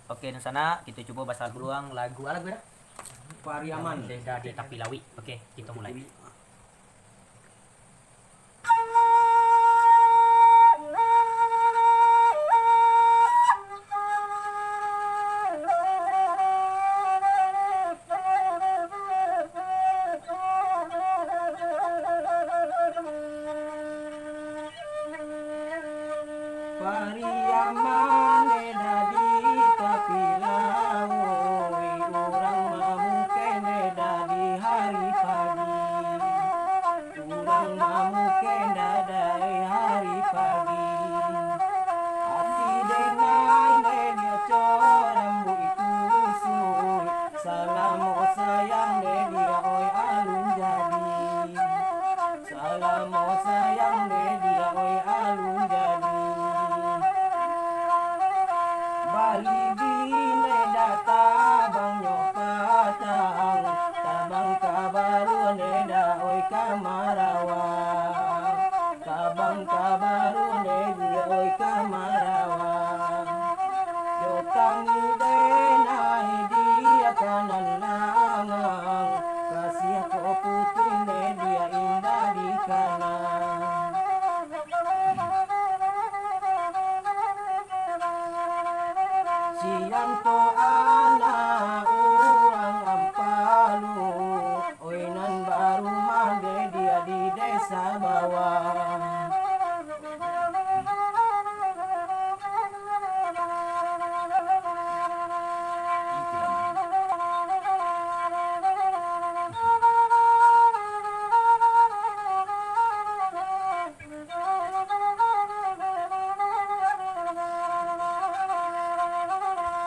Oke, di sana kita coba bahasa peluang lagu ala gue dah. Pariaman. Denda di Tapi Lawi. Oke, kita mulai. Pariaman dadi tapi lawoi urang mamu kene dadi hari pagi. Urang mamu kene dadi hari pagi. Hati denai dia corambu itu suy. Salamo sayang dia oi alun jadi. Salamo sayang dia oi alun jadi. Bali bine data bang nyopatang tabang kabaru neda oi kamarawa tabang kabaru neda oi kamarawa jotangi denai dia kanan langang kasih ko putri dia indah di kanan. Siang to ana urang ampalu oinan baru mage dia di desa bawah.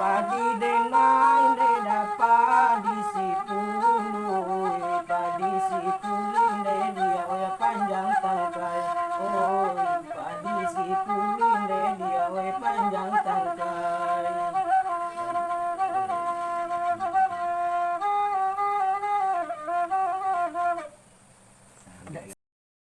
Padi denai deda padi si pului padi si pului dia oi panjang tangkai oi padi si pului dia oi panjang tangkai.